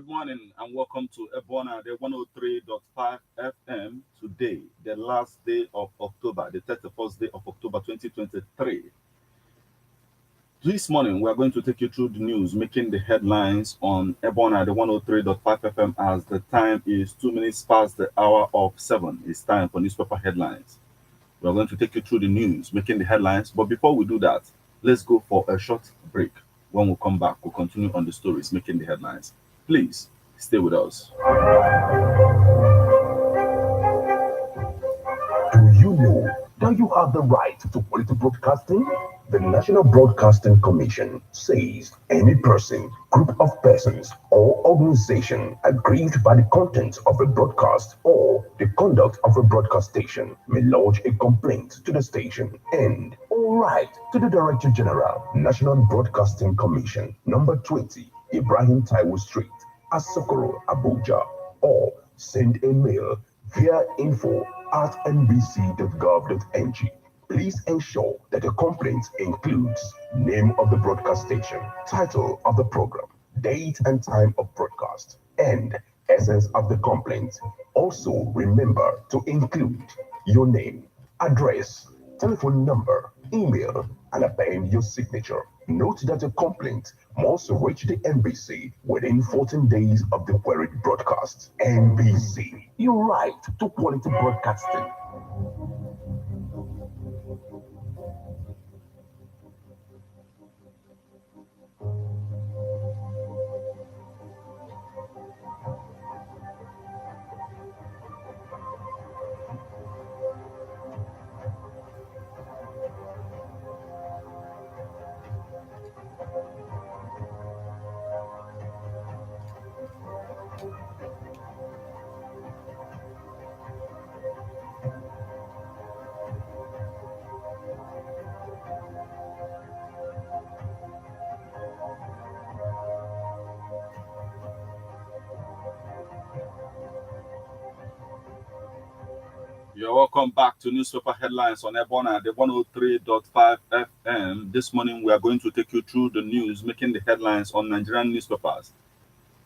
Good morning and welcome to Ebona, the 103.5 FM. Today, the last day of October, the 31st day of October 2023. This morning, we are going to take you through the news, making the headlines on Ebona, the 103.5 FM, as the time is 2 minutes past the hour of 7. It's time for newspaper headlines. We are going to take you through the news, making the headlines. But before we do that, let's go for a short break. When we come back, we'll continue on the stories, making the headlines. Please stay with us. Do you know that you have the right to quality broadcasting? The National Broadcasting Commission says any person, group of persons, or organization aggrieved by the content of a broadcast or the conduct of a broadcast station may lodge a complaint to the station and all right to the Director General, National Broadcasting Commission, number 20, Ibrahim Taiwo Street, Asokoro, Abuja, or send a mail via info@nbc.gov.ng. Please ensure that the complaint includes name of the broadcast station, title of the program, date and time of broadcast, and essence of the complaint. Also, remember to include your name, address, telephone number, email, and append your signature. Note that a complaint must reach the NBC within 14 days of the queried broadcast. NBC, your right to quality broadcasting. You're welcome back to newspaper headlines on Ebona, the 103.5 FM. This morning, we are going to take you through the news, making the headlines on Nigerian newspapers.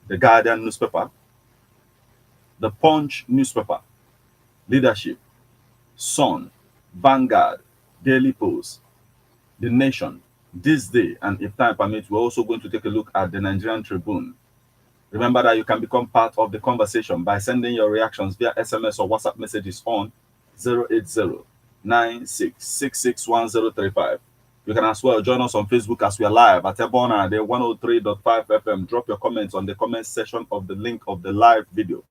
The Guardian newspaper, the Punch newspaper, Leadership, Sun, Vanguard, Daily Post, The Nation, This Day, and if time permits, we're also going to take a look at the Nigerian Tribune. Remember that you can become part of the conversation by sending your reactions via SMS or WhatsApp messages on 080-96661035. You can as well join us on Facebook as we are live at Ebona, the 103.5 FM. Drop your comments on the comment section of the link of the live video.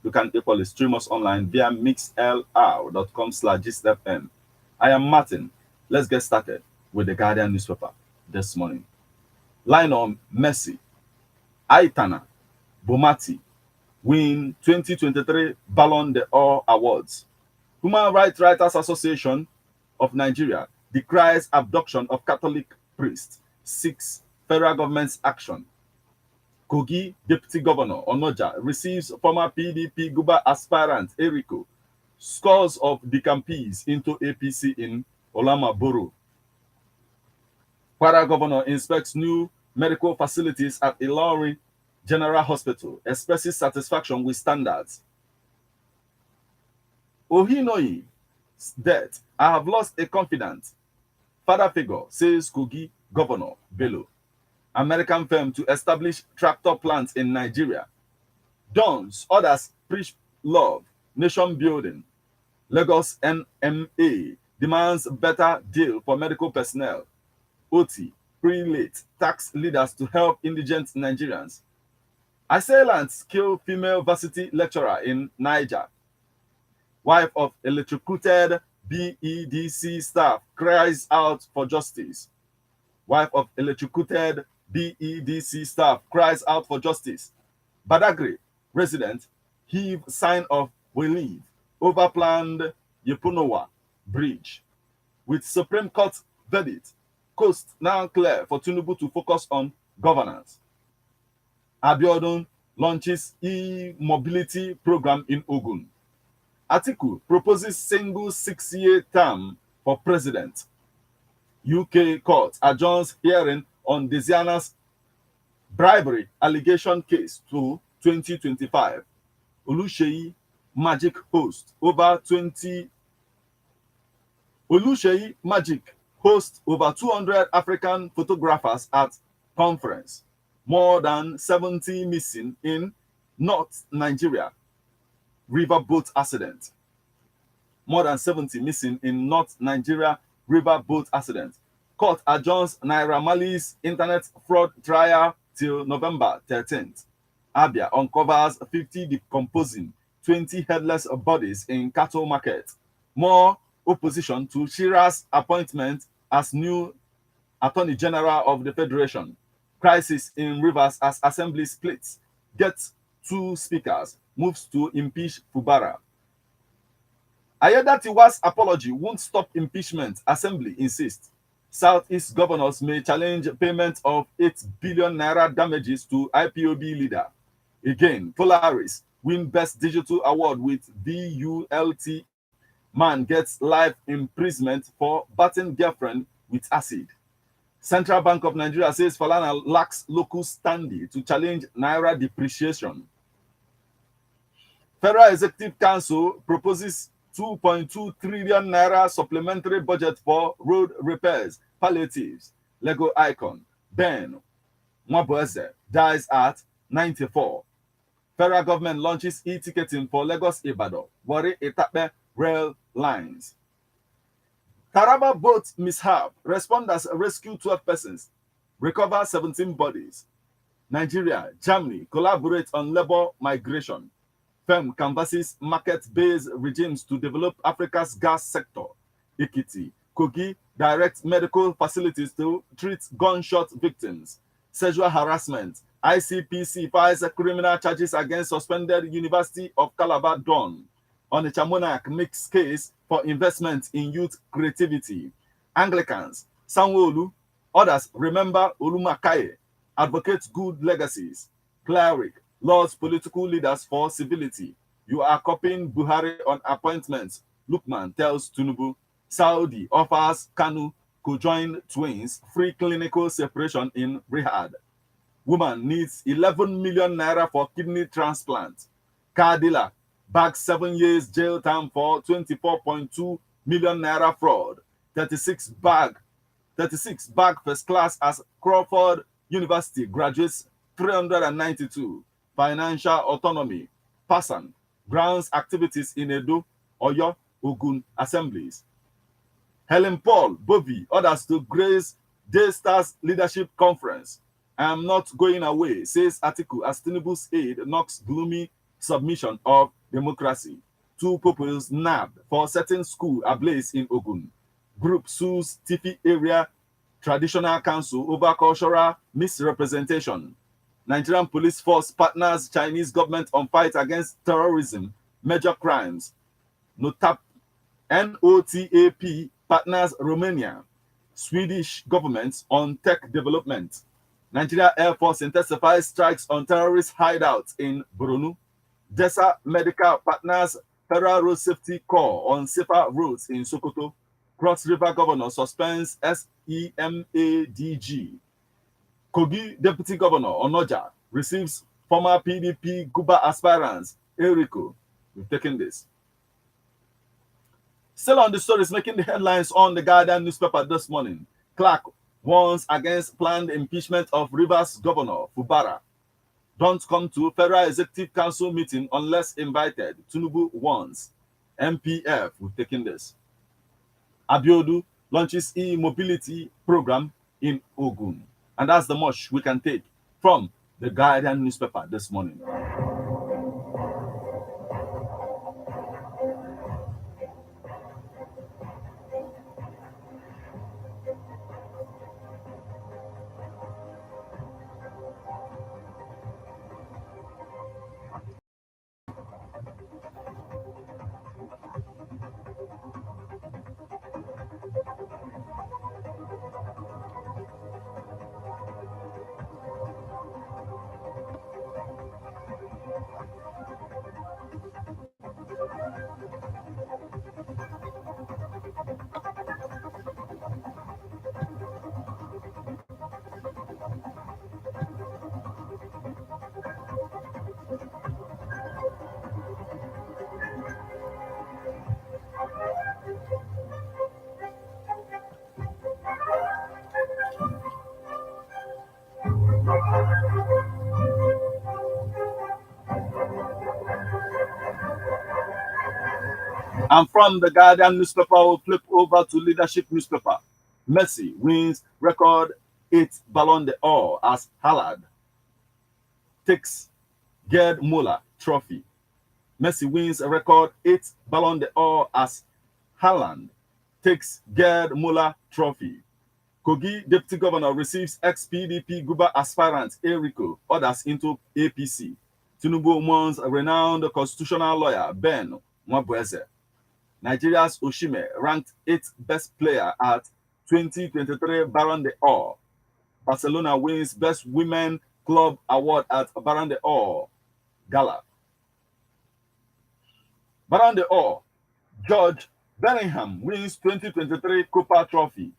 You can equally stream us online via mixlr.com/gistfm. I am Martin. Let's get started with the Guardian newspaper this morning. Lionel Messi, Aitana Bonmatí win 2023 Ballon d'Or awards. Human Rights Writers Association of Nigeria decries abduction of Catholic priest, seeks federal government's action. Kogi Deputy Governor Onoja receives former PDP Guba aspirant Eriko, scores of decampees into APC in Olama Borough. Kwara Governor inspects new medical facilities at Ilorin General Hospital, expresses satisfaction with standards. Ohinoyi's death. I have lost a confidant father figure, says Kogi Governor Bello. American firm to establish tractor plants in Nigeria. Dons, others preach love, nation building. Lagos NMA demands better deal for medical personnel. OT, prelate, tax leaders to help indigent Nigerians. Assailants kill female varsity lecturer in Niger. Wife of electrocuted BEDC staff cries out for justice. Wife of electrocuted BEDC staff cries out for justice. Badagry resident heave sign of relief over planned Yepunowa bridge. With Supreme Court verdict, coast now clear for Tinubu to focus on governance. Abiodun launches e-mobility program in Ogun. Atiku proposes single 6-year term for president. UK court adjourns hearing on Desiana's bribery allegation case to 2025. Oluseyi Magic host over 20 Oluseyi Magic hosts over 200 African photographers at conference. More than 70 missing in North Nigeria riverboat accident. More than 70 missing in North Nigeria riverboat accident. Court adjourns Naira Marley's internet fraud trial till November 13th. Abia uncovers 50 decomposing, 20 headless bodies in cattle market. More opposition to Shira's appointment as new Attorney General of the Federation. Crisis in Rivers as Assembly splits. Gets two speakers. Moves to impeach Fubara. Ayedatiwa's apology won't stop impeachment, Assembly insists. Southeast governors may challenge payment of 8 billion naira damages to IPOB leader. Again, Polaris win Best Digital Award with VULT. Man gets life imprisonment for batting girlfriend with acid. Central Bank of Nigeria says Falana lacks local standing to challenge naira depreciation. Federal Executive Council proposes 2.2 trillion naira supplementary budget for road repairs, palliatives. Lego icon Ben Mwabueze dies at 94. Federal government launches e-ticketing for Lagos Ibadan, Warri Etape rail lines. Taraba boat mishap. Responders rescue 12 persons, recover 17 bodies. Nigeria, Germany collaborate on labor migration. FEM canvasses market-based regimes to develop Africa's gas sector. Ekiti, Kogi direct medical facilities to treat gunshot victims. Sexual harassment. ICPC files criminal charges against suspended University of Calabar Don. Onitsha Monarch makes case for investment in youth creativity. Anglicans, Sanwo-Olu, others remember Olumakaye, advocates good legacies. Cleric, Lord's political leaders for civility. You are copying Buhari on appointments, Lukman tells Tinubu. Saudi offers Kanu co-joined twins free clinical separation in Riyadh. Woman needs 11 million naira for kidney transplant. Car dealer bags 7 years jail time for 24.2 million naira fraud. 36 bag first class as Crawford University graduates 392. Financial autonomy. Pasan grounds activities in Edo, Oyo, Ogun assemblies. Helen Paul, Bobby, others to grace Daystars Leadership Conference. I am not going away, says Atiku as Tinubu's aide knocks gloomy submission of democracy. Two pupils nabbed for setting school ablaze in Ogun. Group sues Tifi area traditional council over cultural misrepresentation. Nigerian police force partners Chinese government on fight against terrorism, major crimes. NOTAP partners Romania. Swedish government on tech development. Nigeria Air Force intensifies strikes on terrorist hideouts in Borno. DESA Medical partners Federal Road Safety Corps on safer roads in Sokoto. Cross River Governor suspends SEMADG. Kogi Deputy Governor Onoja receives former PDP Guba aspirants Eriko. We've taken this. Still on the stories making the headlines on the Guardian newspaper this morning. Clark warns against planned impeachment of Rivers Governor Fubara. Don't come to Federal Executive Council meeting unless invited. Tinubu warns. MPF, we've taken this. Abiodu launches e-mobility program in Ogun. And that's the much we can take from the Guardian newspaper this morning. And from the Guardian newspaper, we'll flip over to Leadership newspaper. Messi wins record 8 Ballon d'Or as Haaland takes Gerd Muller trophy. Messi wins a record 8 Ballon d'Or as Haaland takes Gerd Muller trophy. Kogi deputy governor receives ex-PDP Guba aspirant Eriko, orders into APC. Tinubu mourns renowned constitutional lawyer Ben Nwabueze. Nigeria's Oshime ranked 8th best player at 2023 Ballon d'Or. Barcelona wins Best Women Club Award at Ballon d'Or Gala. Ballon d'Or. George Bellingham wins 2023 Copa Trophy.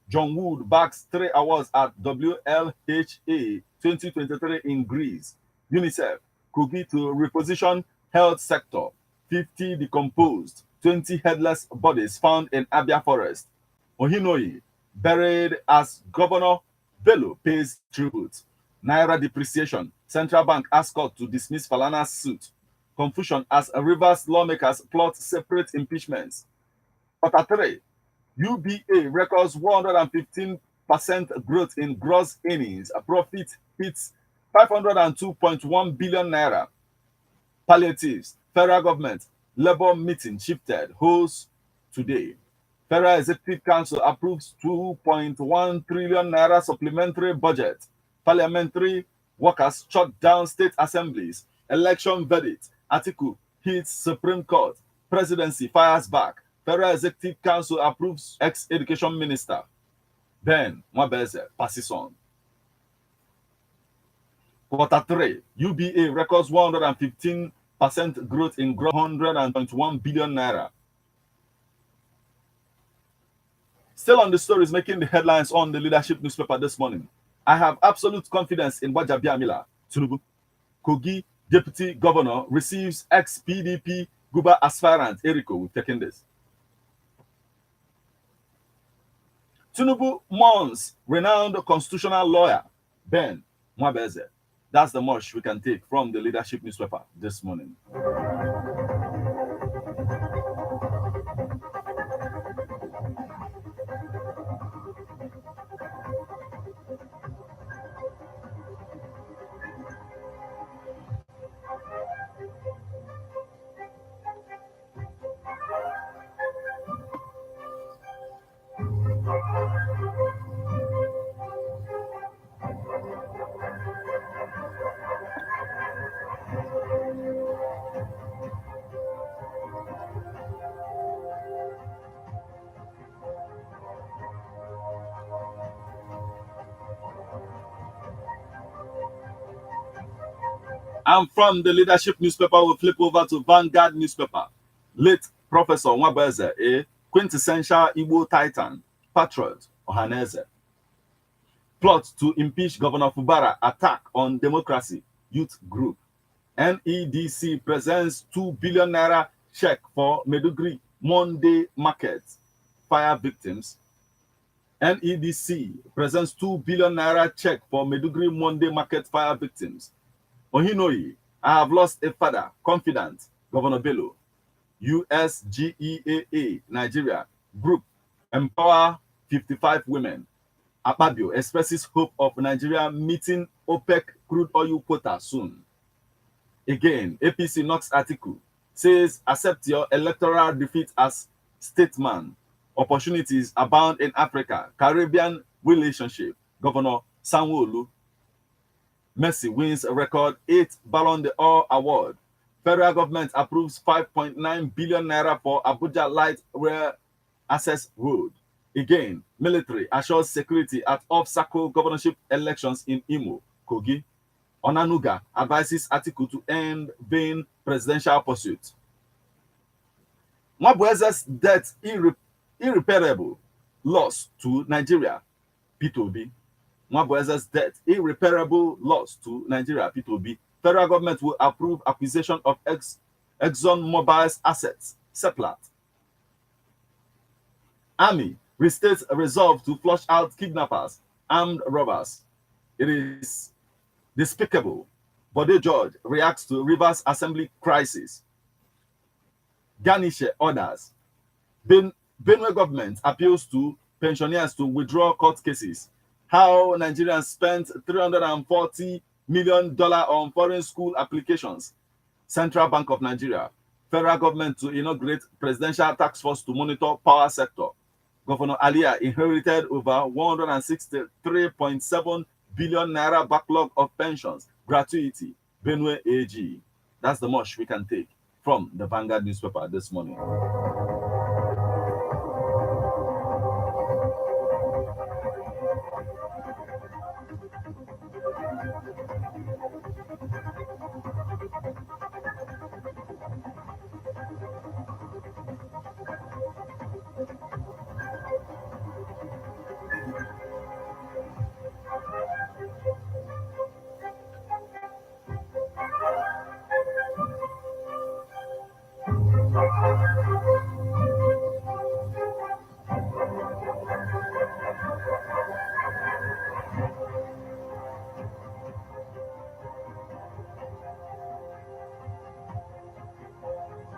John Wood bags 3 awards at WLHA 2023 in Greece. UNICEF, Kogi to reposition health sector. 50 decomposed, 20 headless bodies found in Abia Forest. Ohinoyi, buried as Governor Bello pays tribute. Naira depreciation. Central Bank asks court to dismiss Falana's suit. Confusion as Rivers lawmakers plot separate impeachments. Quarter 3, UBA records 115% growth in gross earnings. A profit hits 502.1 billion naira. Palliatives. Federal government labor meeting shifted. Holds today. Federal Executive Council approves 2.1 trillion naira supplementary budget. Parliamentary workers shut down state assemblies. Election verdict. Article hits Supreme Court. Presidency fires back. Federal Executive Council approves ex-education minister. Ben Nwabeze passes on. Quarter 3, UBA records 115% growth in gross 100.1 billion naira. Still on the stories making the headlines on the Leadership newspaper this morning. I have absolute confidence in Gbajabiamila Tinubu. Kogi deputy governor receives ex-PDP Guba aspirant Eriko. We've taken this. Tinubu mourns renowned constitutional lawyer Ben Nwabeze. That's the much we can take from the Leadership newspaper this morning. And from the Leadership newspaper, we'll flip over to Vanguard newspaper. Late Professor Nwabeze, a quintessential Igbo titan, patriot, Ohaneze. Plot to impeach Governor Fubara, attack on democracy, youth group. NEDC presents 2 billion naira check for Meduguri Monday market fire victims. NEDC presents 2 billion naira check for Meduguri Monday market fire victims. Ohinoyi, I have lost a father, confident, Governor Bello. USGEAA, Nigeria, group, empower 55 women. Akpabio expresses hope of Nigeria meeting OPEC crude oil quota soon. Again, APC knocks article, says accept your electoral defeat as statesman. Opportunities abound in Africa, Caribbean relationship. Governor Sanwo-Olu. Messi wins a record 8 Ballon d'Or award. Federal government approves 5.9 billion naira for Abuja Light Rail Access Road. Again, military assures security at off-cycle governorship elections in Imo, Kogi. Onanuga advises Atiku to end vain presidential pursuit. Nwabueze's death irreparable loss to Nigeria, P2B. Nwabueze's death, irreparable loss to Nigeria, P2B. Federal government will approve acquisition of ExxonMobil's assets, Seplat. Army restates a resolve to flush out kidnappers, armed robbers. It is Despicable. Bode George reacts to Rivers Assembly crisis. Garnish orders. Benue government appeals to pensioners to withdraw court cases. How Nigerians spent $340 million on foreign school applications. Central Bank of Nigeria. Federal government to inaugurate presidential task force to monitor power sector. Governor Alia inherited over 163.7 billion naira backlog of pensions. Gratuity. Benue AG. That's the much we can take from the Vanguard newspaper this morning.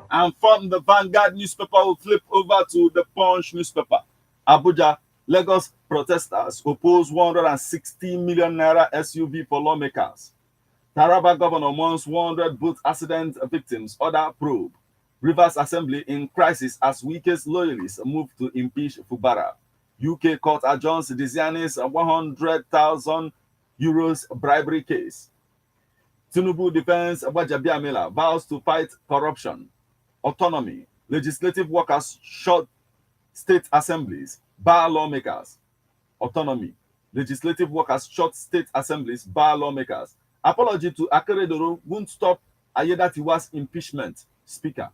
And from the Vanguard newspaper, we'll flip over to the Punch newspaper. Abuja, Lagos protesters oppose 160 million naira SUV for lawmakers. Taraba governor mourns 100 boat accident victims, order probe. Rivers Assembly in crisis as Wike's loyalists move to impeach Fubara. UK court adjourns Diziani's 100,000 euros bribery case. Tinubu defends Gbajabiamila, vows to fight corruption. Autonomy. Legislative workers shut state assemblies, bar lawmakers. Autonomy. Legislative workers shut state assemblies, bar lawmakers. Apology to Akeredoro won't stop Ayedatiwa's impeachment. Speaker.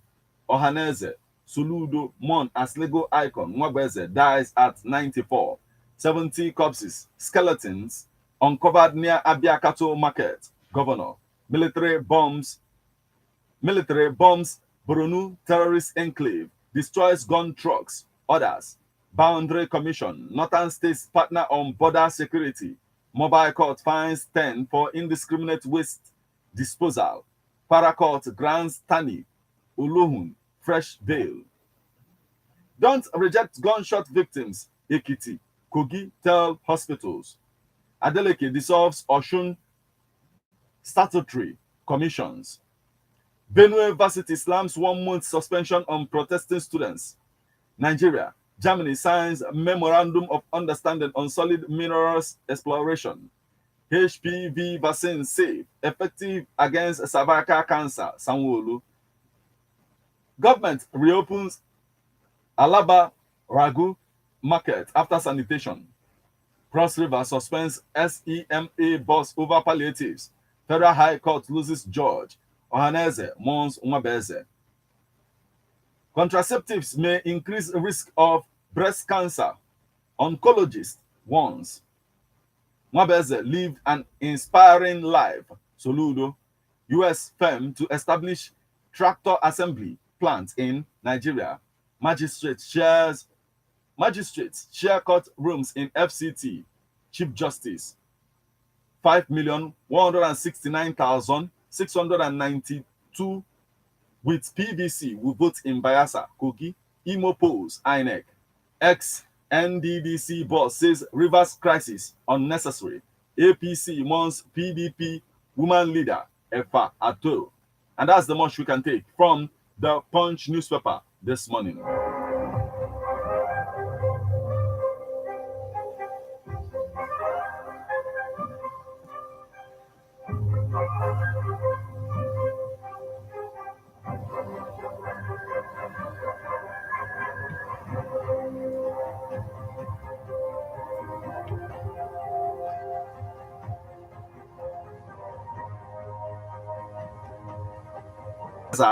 Ohaneze. Soludo mourn as Lego icon. Nwabeze dies at 94. 70 corpses, skeletons uncovered near Abiakato Market. Governor. Military bombs Boronu terrorist enclave, destroys gun trucks. Orders. Boundary Commission, Northern States partner on border security. Mobile court fines 10 for indiscriminate waste disposal. Paracourt grants Tani Olohun fresh bail. Don't reject gunshot victims. Ekiti, Kogi tell hospitals. Adeleke dissolves Oshun statutory commissions. Benue Varsity slams 1 month suspension on protesting students. Nigeria, Germany signs memorandum of understanding on solid minerals exploration. HPV vaccine safe, effective against cervical cancer. Sanwo-Olu. Government reopens Alaba Ragu market after sanitation. Cross River suspends SEMA bus over palliatives. Federal High Court loses judge. Ohaneze mourns Nwabeze. Contraceptives may increase risk of breast cancer. Oncologist warns. Nwabeze lived an inspiring life. Soludo. U.S. firm to establish tractor assembly plant in Nigeria. Magistrates share court rooms in FCT. Chief Justice. 5,169,692 with PVC will vote in Bayelsa, Kogi. Imo polls, INEC. Ex-NDDC boss says Rivers crisis unnecessary. APC mourns PDP woman leader, Efa Ato. And that's the much we can take from the Punch newspaper this morning.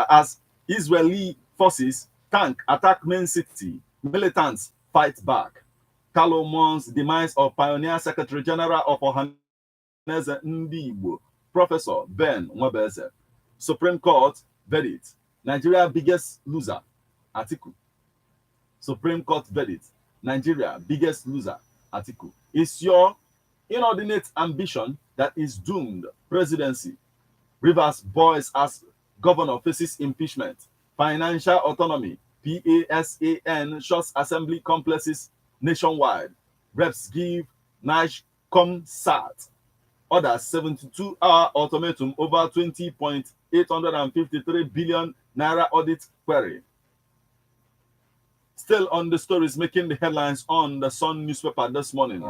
As Israeli forces tank attack main city, militants fight back. Kalo mourns demise of pioneer Secretary General of Ohaneze Ndigbo, Professor Ben Nwabeze. Supreme Court verdict. Nigeria biggest loser, Atiku. Supreme Court verdict. Nigeria biggest loser, Atiku. Is your inordinate ambition that that is doomed presidency. Rivers boys as governor faces impeachment. Financial autonomy. PASAN shuts assembly complexes nationwide. Reps give Nash ComSat. Others 72-hour ultimatum over 20.853 billion naira audit query. Still on the stories making the headlines on the Sun newspaper this morning.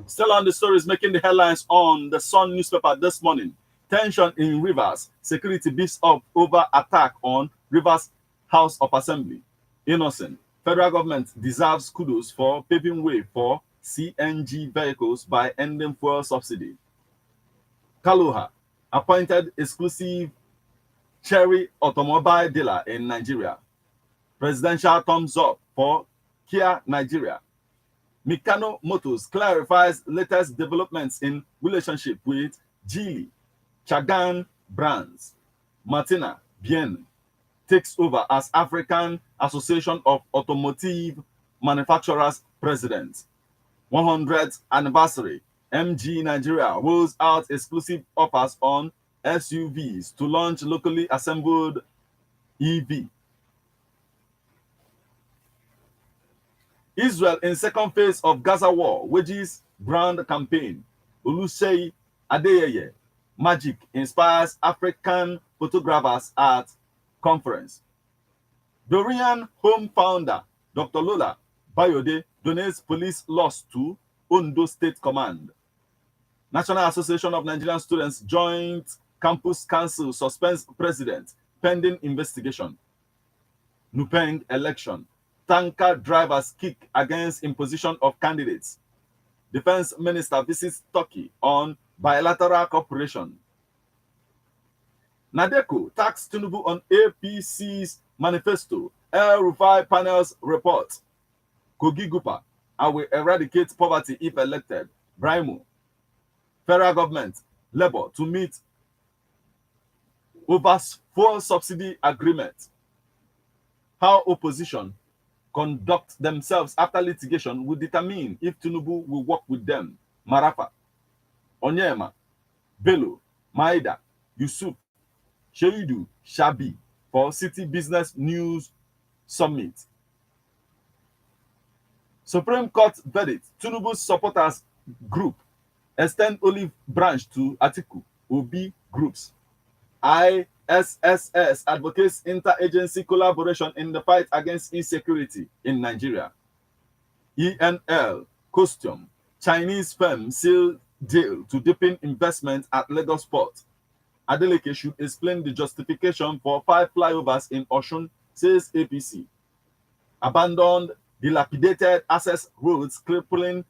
Still on the stories making the headlines on the Sun newspaper this morning. Tension in Rivers. Security beefs up over attack on Rivers House of Assembly. Innocent. Federal government deserves kudos for paving way for CNG vehicles by ending fuel subsidy. Kaloha. Appointed exclusive Cherry automobile dealer in Nigeria. Presidential thumbs up for Kia Nigeria. Mikano Motors clarifies latest developments in relationship with Geely, Chagan Brands. Martina Bien takes over as African Association of Automotive Manufacturers president. 100th anniversary. MG Nigeria rolls out exclusive offers on SUVs to launch locally assembled EV. Israel in second phase of Gaza war wages grand campaign. Oluseyi Adeyeye magic inspires African photographers at conference. Dorian home founder Dr. Lola Bayode donates police loss to Ondo State Command. National Association of Nigerian Students Joint Campus Council suspends president pending investigation. Nupeng election. Tanker drivers kick against imposition of candidates. Defense minister visits Turkey on bilateral cooperation. Nadeko tax Tinubu on APC's manifesto. El Rufai panels report. Kogi Gupa, I will eradicate poverty if elected. Brimo. Federal government, Labour to meet over fuel subsidy agreement. How opposition conduct themselves after litigation will determine if Tinubu will work with them. Marafa, Onyema, Bello, Maida, Yusuf, Sheidu, Shabi for City Business News Summit. Supreme Court verdict. Tinubu's supporters group extend olive branch to Atiku, Obi groups. ISSS advocates interagency collaboration in the fight against insecurity in Nigeria. ENL costume. Chinese firm seal deal to deepen investment at Lagos Port. Adeleke should explain the justification for 5 flyovers in Osun, says APC. Abandoned, dilapidated access roads crippling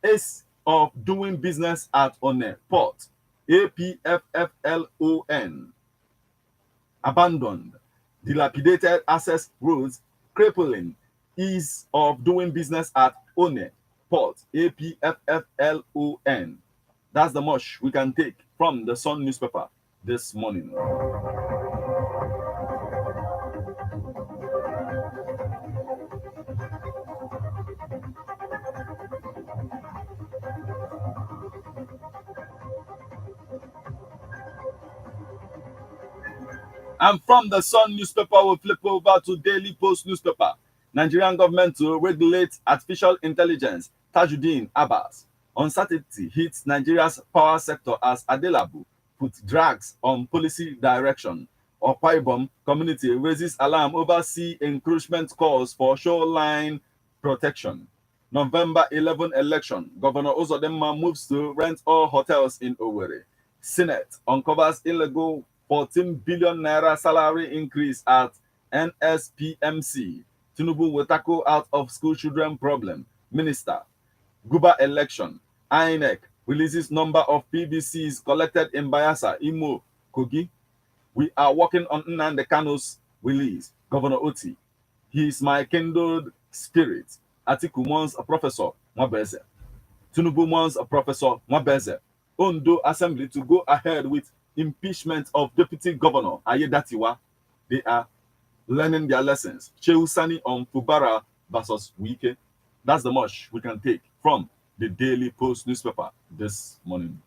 is of doing business at One Port. APFFLON. Abandoned, dilapidated access roads crippling ease of doing business at One Port. APFFLON. That's the much we can take from the Sun newspaper this morning. And from the Sun newspaper, we flip over to Daily Post newspaper. Nigerian government to regulate artificial intelligence. Tajuddin Abbas. Uncertainty hits Nigeria's power sector as Adelabu put drags on policy direction. Okwaibom community raises alarm over sea encroachment calls for shoreline protection. November 11 election, Governor Uzodinma moves to rent all hotels in Owerri. Senate uncovers illegal 14 billion naira salary increase at NSPMC. Tinubu will tackle out of school children problem. Minister, Guba election. INEC releases number of PVCs collected in Bayelsa, Imo, Kogi. We are working on Nnamdi Kanu's release. Governor Oti, he is my kindled spirit. Atiku mourns a Professor Mwabeze. Tinubu mourns a Professor Mwabeze. Ondo Assembly to go ahead with impeachment of Deputy Governor Ayedatiwa. They are learning their lessons. Shehu Sani on Fubara versus Wike. That's the much we can take from the Daily Post newspaper this morning.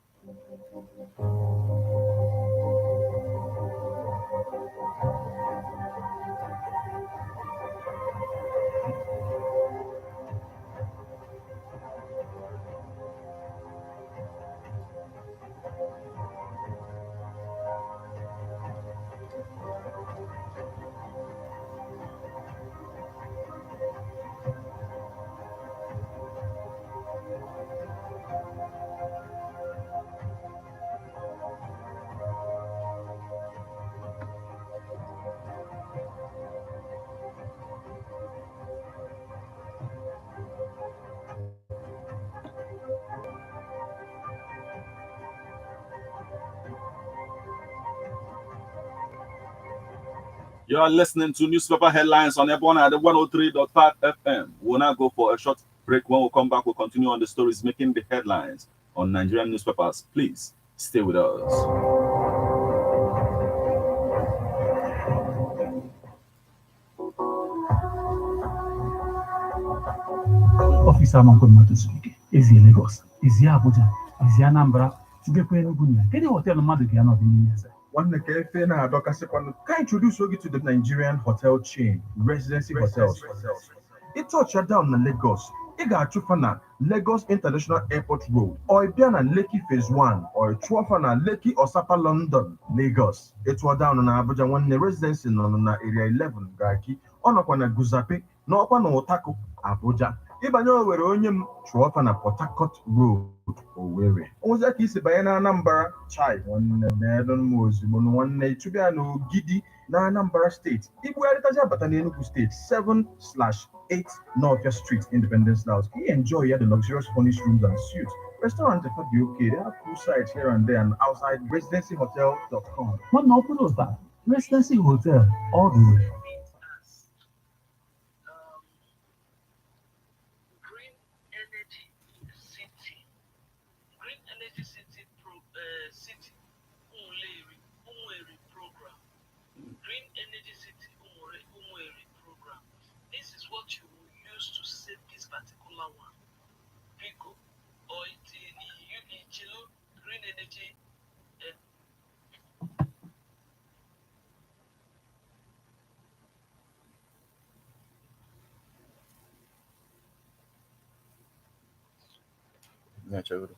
You are listening to newspaper headlines on Ebon at the 103.5 FM. We'll now go for a short break. When we come back, we'll continue on the stories making the headlines on Nigerian newspapers. Please stay with us. Officer Mankomato speaking. Is he Lagos? Is he Abuja? Is he Anambra? Tugekwe Enugu. Any hotel mmadụ ga anọ n'ime eze. Nwanne ka efe na-adọkasịkwanụ ka introduce oge to the Nigerian hotel chain, Residency Hotels. Ịtọcha down na Lagos, ị ga-achụfa na Lagos International Airport Road, or ị bịa na Lekki Phase 1, or ị chụọfa na Lekki Osapa London, Lagos. Ịtụọ down na Abuja, nwanne Residency nọ na Area 11 Garki, ọ nọkwa na Guzape, na ọkwa na Utako, Abuja. Ịbanye Owerri onye m chụọfa na Port Harcourt Road, Owerri. Onwezi ka isi banye na Anambra, chai nwanne meedon m ozugbo nwanne ịchụbịa na Ogidi na Anambra State. Ibugharịtazi abata na Enugu State 7/8 Northia Street, Independence House. You enjoy the luxurious furnished rooms and suites. Restaurant at be okay. They have cool sites here and there and outside residencyhotel.com. Nwanne ọkụ ụzọ Residency Hotel all the way. Yeah, chévere.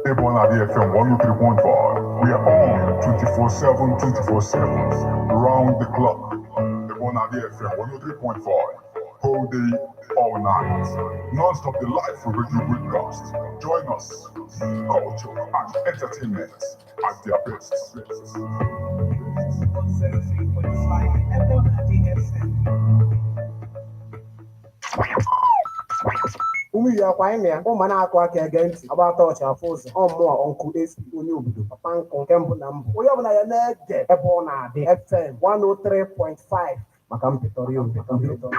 Ebona FM 103.5. We are on 24/7, 24/7, round the clock. Ebona FM 103.5. Whole day, all night. Non-stop the life radio broadcast. Join us. Culture and entertainment at their best. ụmụ iyi akwa anyị na ya ụmụ na-akụ aka ege ntị agbata ọcha afọ ụzọ ọmụọ ọnkụ esi onye obodo papa nkụ nke mbụ na mbụ onye ọbụla ya na-ege ebe ọ na-adị FM 103.5 maka mpịtọrị obodo.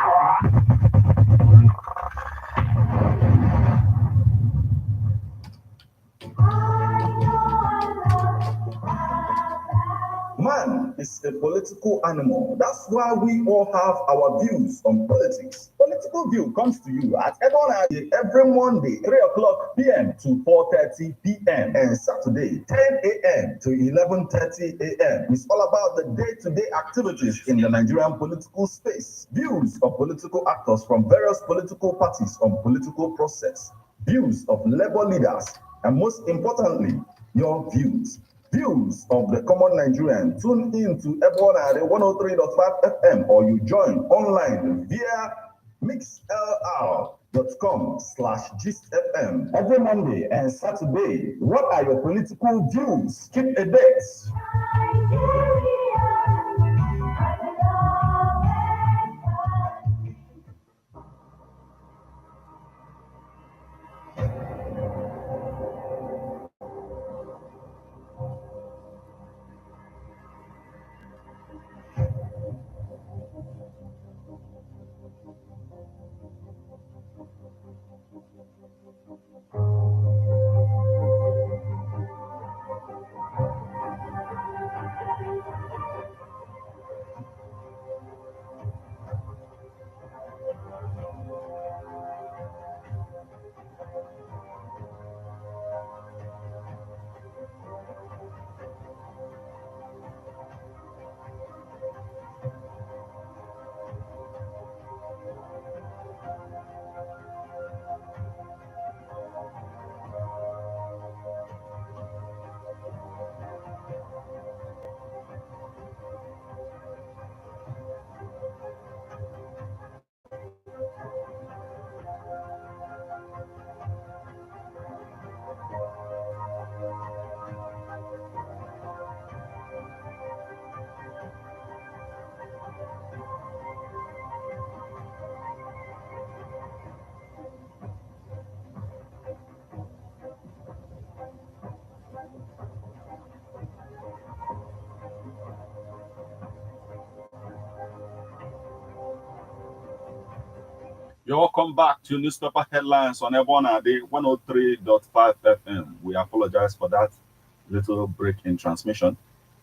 Man is a political animal. That's why we all have our views on politics. Political View comes to you at every Monday, 3 o'clock p.m. to 4:30 p.m. and Saturday, 10 a.m. to 11:30 a.m. It's all about the day-to-day activities in the Nigerian political space. Views of political actors from various political parties on political process. Views of labor leaders. And most importantly, your views. Views of the common Nigerian. Tune in to Ebona 103.5 FM or you join online via mixlr.com/gistfm every Monday and Saturday. What are your political views? Keep a date. You're welcome back to Newspaper Headlines on Ebona Day 103.5 FM. We apologize for that little break in transmission.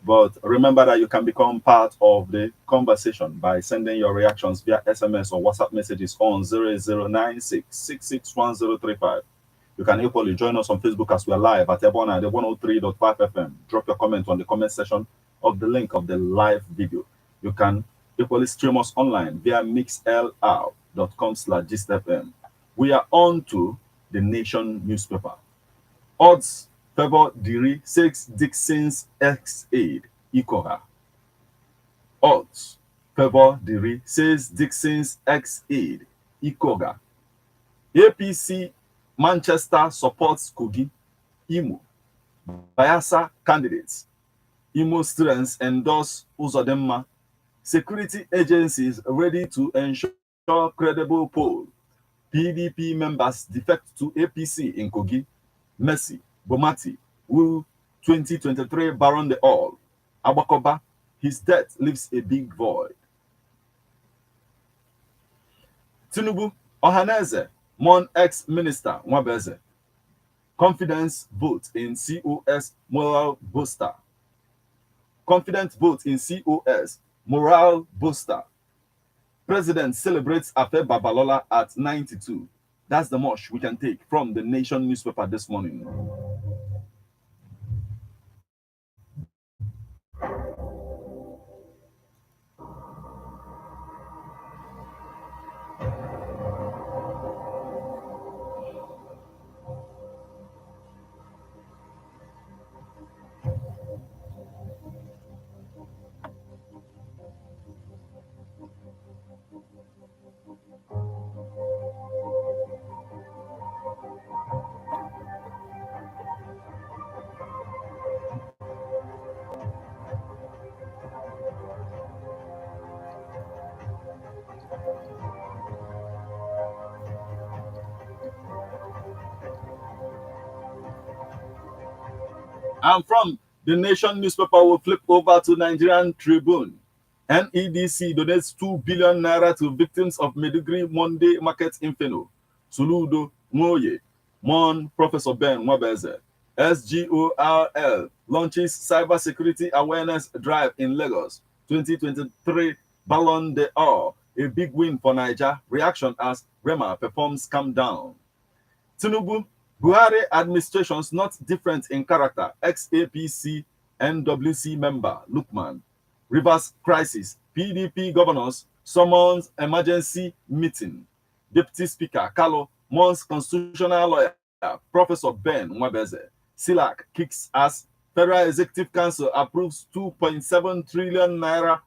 But remember that you can become part of the conversation by sending your reactions via SMS or WhatsApp messages on 0096661035. You can equally join us on Facebook as we are live at Ebona Day 103.5 FM. Drop your comment on the comment section of the link of the live video. You can equally stream us online via mixlr.com/gistfm. We are on to the Nation newspaper. Odds favor Diri 6 Dixon's ex-aide Ikoha. Odds favor Diri says Dixon's ex-aide Ikoga. APC Manchester supports Kogi. Imo. Bayelsa candidates. Imo students endorse Uzodinma. Security agencies ready to ensure credible poll. PDP members defect to APC in Kogi. Messi, Bonmatí, who 2023 Ballon d'Or. Abakoba, his death leaves a big void. Tinubu, Ohaneze, Mon ex-minister Nwabeze. Confidence vote in COS moral booster. Confident vote in COS morale booster. President celebrates Afe Babalola at 92. That's the much we can take from the Nation newspaper this morning. And from the Nation newspaper, we'll flip over to Nigerian Tribune. NEDC donates 2 billion naira to victims of Meduguri Monday market inferno. Suludo Moye, Mon Professor Ben Mwabeze. SGORL launches cybersecurity awareness drive in Lagos. 2023 Ballon d'Or, a big win for Niger. Reaction as Rema performs calm down. Tinubu, Buhari administrations not different in character. Ex-APC NWC member Lukman. Rivers crisis. PDP governors summons emergency meeting. Deputy Speaker Kalo mourns constitutional lawyer Professor Ben Mwabeze. SILAC kicks as Federal Executive Council approves 2.7 trillion naira.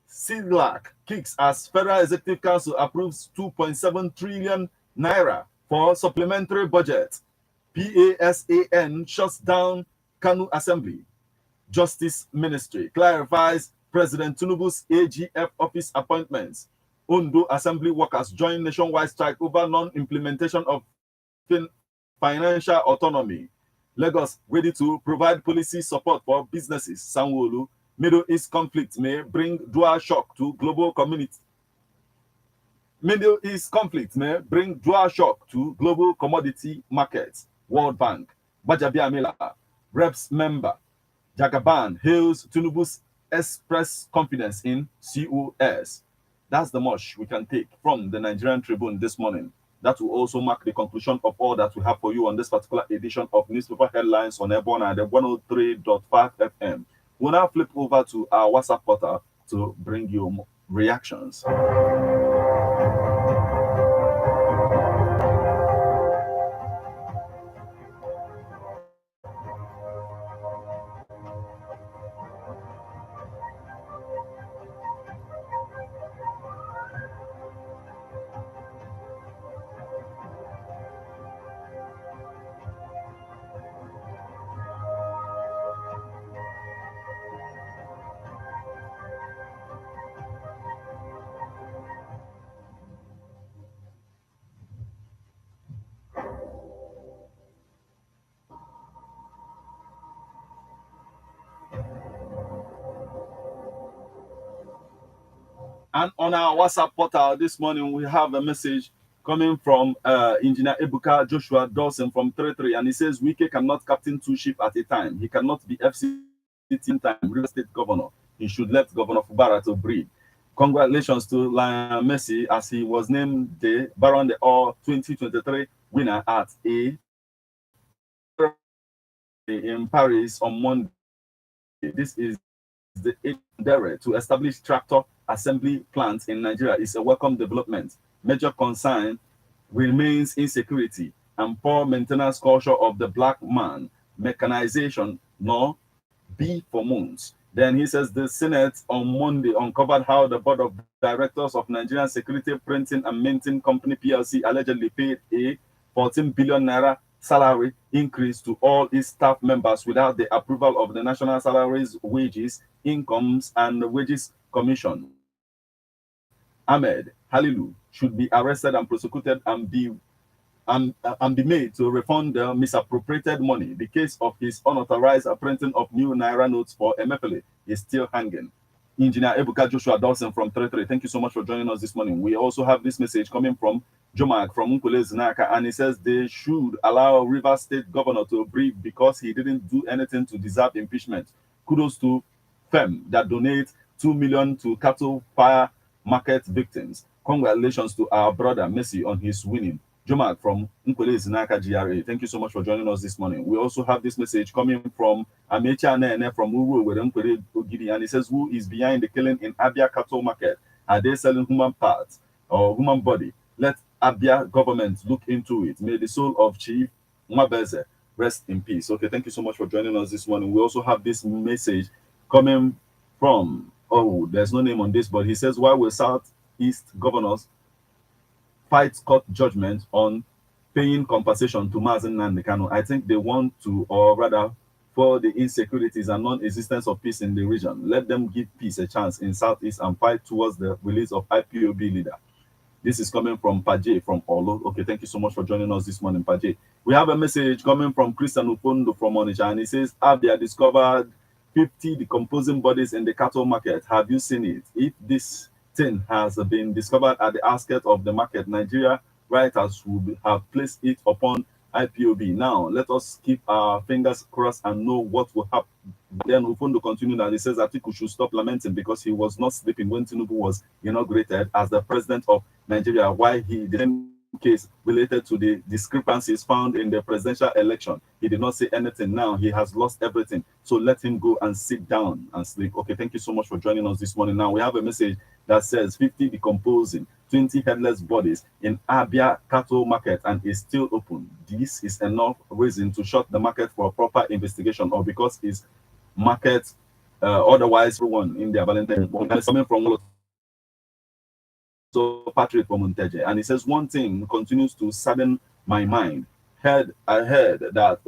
SILAC kicks as Federal Executive Council approves 2.7 trillion naira for supplementary budget. PASAN shuts down Kanu Assembly. Justice Ministry clarifies President Tinubu's AGF office appointments. Ondo Assembly workers join nationwide strike over non-implementation of financial autonomy. Lagos ready to provide policy support for businesses. Sanwo-Olu, Middle East conflict may bring dual shock to global community. Middle East conflict may bring dual shock to global commodity markets. World Bank, Bajabiamila, Reps member, Jagaban hails Tinubu's express confidence in COS. That's the much we can take from the Nigerian Tribune this morning. That will also mark the conclusion of all that we have for you on this particular edition of Newspaper Headlines on Airborne at the 103.5 FM. We'll now flip over to our WhatsApp portal to bring you reactions. And on our WhatsApp portal this morning, we have a message coming from Engineer Ebuka Joshua Dawson from 33, and he says, Wike cannot captain two ships at a time. He cannot be FCT in time, real estate governor. He should let Governor Fubara to breathe. Congratulations to Lionel Messi as he was named the Ballon d'Or 2023 winner at a in Paris on Monday. This is the endeavor to establish tractor assembly plants in Nigeria is a welcome development. Major concern remains insecurity and poor maintenance culture of the black man, mechanization, nor be for months. Then he says the Senate on Monday uncovered how the board of directors of Nigerian Security Printing and Minting Company PLC allegedly paid a 14 billion naira salary increase to all its staff members without the approval of the National Salaries, Wages, Incomes, and Wages Commission. Ahmed Halilu should be arrested and prosecuted and be made to refund the misappropriated money. The case of his unauthorized printing of new Naira notes for Emefele is still hanging. Engineer Ebuka Joshua Dawson from 33, thank you so much for joining us this morning. We also have this message coming from Jomag from Nkule Zinaka, and he says they should allow Rivers State Governor to breathe because he didn't do anything to deserve impeachment. Kudos to FEM that donate 2 million to cattle fire market victims. Congratulations to our brother Messi on his winning. Jomag from Nkule Zinaka GRA, thank you so much for joining us this morning. We also have this message coming from Amecha Nene from Uru with Nkule Ogidi, and he says, who is behind the killing in Abia cattle market? Are they selling human parts or human body? Let Abia government look into it. May the soul of Chief Mwabeze rest in peace. Okay, thank you so much for joining us this morning. We also have this message coming from, oh, there's no name on this, but he says, why will Southeast governors fight court judgment on paying compensation to Mazen Nandekano? I think they want to, or rather, for the insecurities and non-existence of peace in the region. Let them give peace a chance in Southeast and fight towards the release of IPOB leader. This is coming from Paje from Olo. Okay, thank you so much for joining us this morning, Paje. We have a message coming from Christian Ufondo from Onitsha, and he says, Abia discovered 50 decomposing bodies in the cattle market. Have you seen it? If this thing has been discovered at the outskirts of the market, Nigeria writers will have placed it upon IPOB. Now, let us keep our fingers crossed and know what will happen. Then Ufondo continued and he says Atiku should stop lamenting because he was not sleeping when Tinubu was inaugurated as the president of Nigeria, while he, the same case related to the discrepancies found in the presidential election, he did not say anything. Now he has lost everything. So let him go and sit down and sleep. Okay, thank you so much for joining us this morning. Now we have a message that says 50 decomposing, 20 headless bodies in Abia cattle market and is still open. This is enough reason to shut the market for a proper investigation, or because it's market otherwise everyone in their Valentine coming from so Patrick from Monteje, and he says one thing continues to sadden my mind. We heard that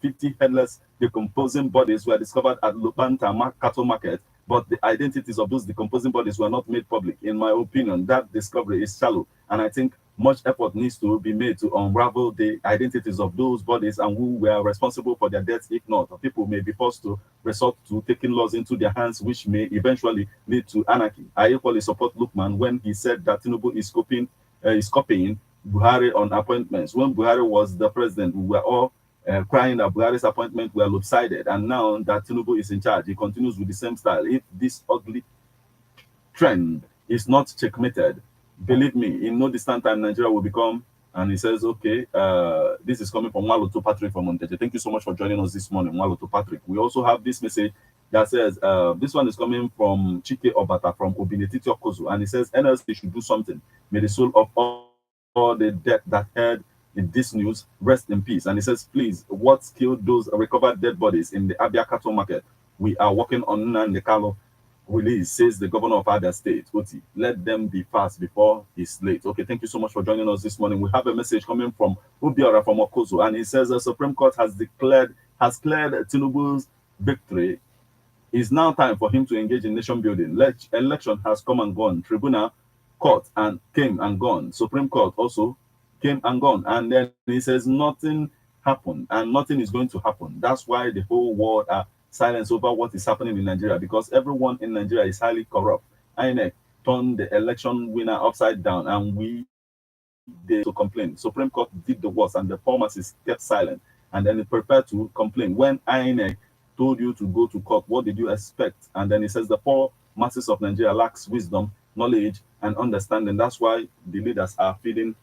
50 headless decomposing bodies were discovered at Lubanta cattle market, but the identities of those decomposing bodies were not made public. In my opinion, that discovery is shallow, and I think much effort needs to be made to unravel the identities of those bodies and who were responsible for their deaths. If not, people may be forced to resort to taking laws into their hands, which may eventually lead to anarchy. I equally support Lukman when he said that Tinubu is copying Buhari on appointments. When Buhari was the president, we were all crying that Buhari's appointment were lopsided, and now that Tinubu is in charge, he continues with the same style. If this ugly trend is not checkmated, believe me, in no distant time, Nigeria will become. And he says, okay, this is coming from Waloto Patrick from Monteje. Thank you so much for joining us this morning, Waloto Patrick. We also have this message that says, this one is coming from Chike Obata from Obinetiti Okozu, and he says, NLC should do something. May the soul of all the dead that heard in this news rest in peace. And he says, please, what killed those recovered dead bodies in the Abia cattle market? We are working on Nandekalo release, says the governor of Abia State, Oti. Let them be fast before it's late. Okay, thank you so much for joining us this morning. We have a message coming from Ubiora from Okozo, and he says the Supreme Court has cleared Tinubu's victory. It's now time for him to engage in nation building. Election has come and gone. Tribunal, court, and came and gone. Supreme Court also came and gone. And then he says nothing happened and nothing is going to happen. That's why the whole world are silence over what is happening in Nigeria, because everyone in Nigeria is highly corrupt. INEC turned the election winner upside down, and they to complain. Supreme Court did the worst, and the pharmacists kept silent. And then they prepared to complain. When INEC told you to go to court, what did you expect? And then he says the poor masses of Nigeria lacks wisdom, knowledge, and understanding. That's why the leaders are feeding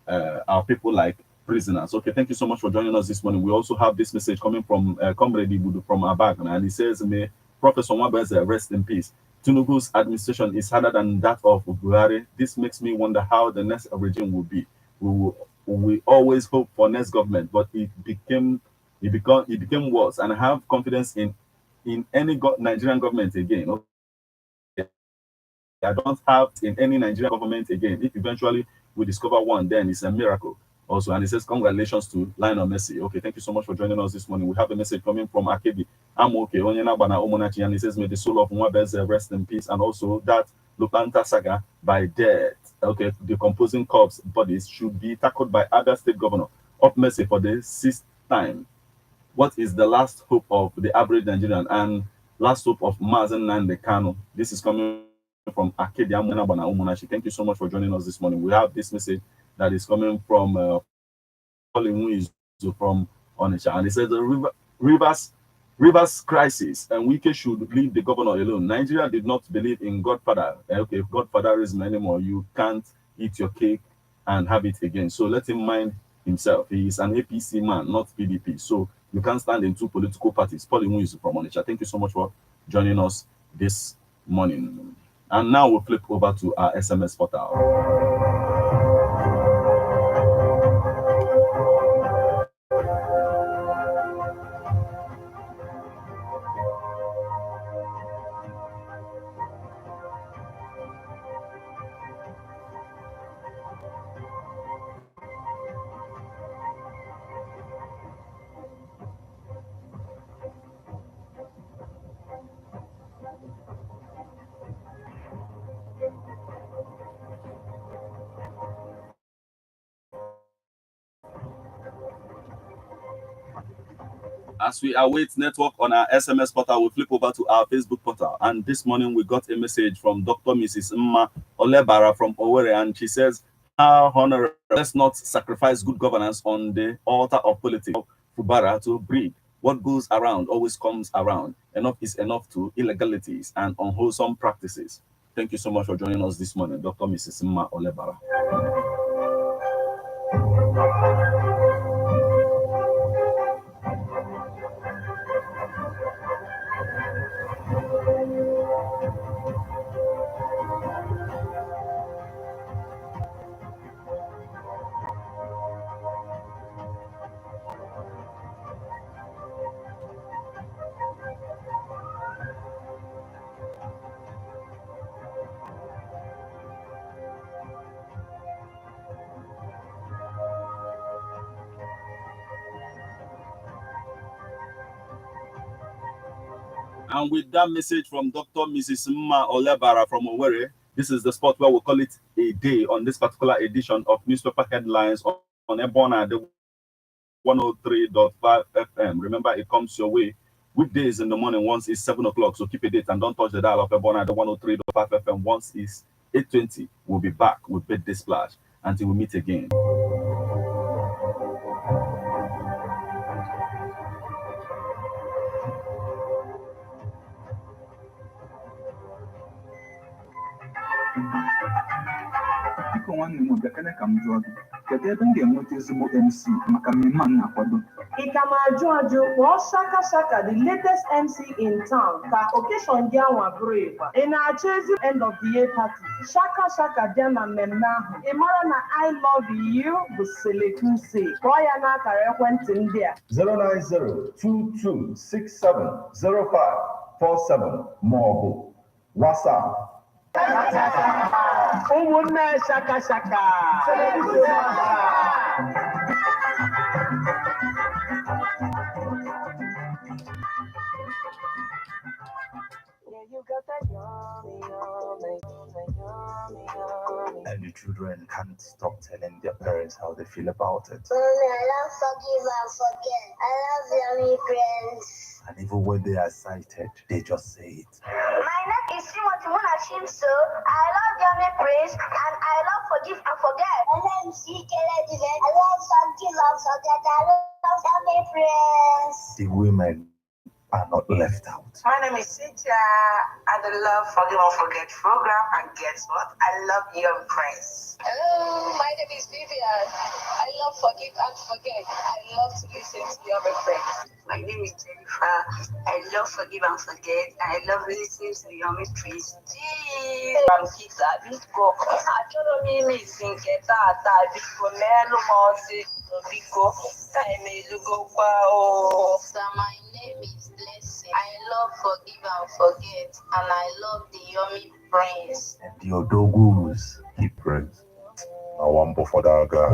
our people like prisoners. Okay, thank you so much for joining us this morning. We also have this message coming from Comrade Ibudu from Abag, and he says, may Professor Mwabeze rest in peace. Tinubu's administration is harder than that of Buhari. This makes me wonder how the next regime will be. We always hope for next government, but it became worse. And I have confidence in any Nigerian government again. Okay? I don't have in any Nigerian government again. If eventually we discover one, then it's a miracle. Also, and it says congratulations to Lionel Messi. Okay, thank you so much for joining us this morning. We have a message coming from Akebi. I'm okay. Onyena Bana Omonachi, and he says, may the soul of Mwabeze rest in peace, and also that Lupanta saga by death. Okay, the composing corpse bodies should be tackled by Abia State Governor of Messi for the sixth time. What is the last hope of the average Nigerian and last hope of Mazen Nande Kano? This is coming from Akedia Bana Omonachi. Thank you so much for joining us this morning. We have this message that is coming from Pauline from Onitsha, and he says the rivers crisis and Wike should leave the governor alone. Nigeria did not believe in godfatherism anymore. You can't eat your cake and have it again. So let him mind himself. He is an APC man, not PDP. So you can't stand in two political parties. Pauline from Onitsha. Thank you so much for joining us this morning. And now we'll flip over to our SMS portal. As we await network on our SMS portal, we flip over to our Facebook portal. And this morning we got a message from Dr. Mrs. Mma Olebara from Owerri, and she says, "How honorable, let's not sacrifice good governance on the altar of politics." Fubara to breed. What goes around always comes around. Enough is enough to illegalities and unwholesome practices. Thank you so much for joining us this morning, Dr. Mrs. Mma Olebara. And with that message from Dr. Mrs. Mma Olebara from Owerri, this is the spot where we call it a day on this particular edition of Newspaper Headlines on Ebona, the 103.5 FM. Remember, it comes your way weekdays in the morning once it's 7 o'clock. So keep a date and don't touch the dial of Ebona, the 103.5 FM. Once it's 8:20, we'll be back with Birthday Splash until we meet again. Biko nwanne m bịakene ka m jụọ gị, kedu ebe m ga-enweta ezigbo MC maka mmemme a na-akwado? Ị ka ma ajụ kpọọ Shaka Shaka, the latest MC in town, ka occasion gị anwa bụrụ ịgba. Ị na-achọ ezi end of the year party, Shaka Shaka bịa na mmemme ahụ. Ị mara na I love you bụ Selekusi. Kpọọ ya n'akara ekwentị ndị a: 09022670547 maọbụ WhatsApp. ụmụnne Shaka Shaka. And the children can't stop telling their parents how they feel about it. Mommy, I love forgive and forget. I love yummy friends. And even when they are excited, they just say it. My name is Timothy Munashimso. I love yummy praise and I love forgive and forget. My name is Ikele Diven. I love forgive and forget. I love yummy praise. The women are not left out. My name is Cynthia. I love Forgive and Forget program, and guess what? I love your praise. Hello, my name is Vivian. I love Forgive and Forget. I love to listen to your praise. My name is Jennifer. I love Forgive and Forget. I love listening to your praise. I'm Kita. Biko. Achoro mi missing keta ata biko melu mosi biko. Time elugo pa o. So my name is Blessing. I love Forgive and Forget, and I love the yummy praise. And the Odogus keep praise. I want for that guy.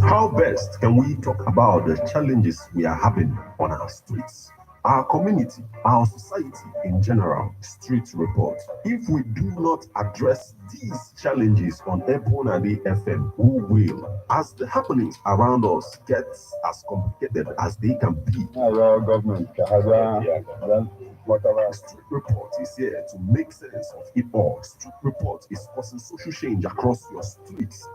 How best can we talk about the challenges we are having on our streets, our community, our society in general? Street report. If we do not address these challenges on Ebona FM, who will? As the happenings around us get as complicated as they can be, government. Street report is here to make sense of it all. Street report is causing social change across your streets.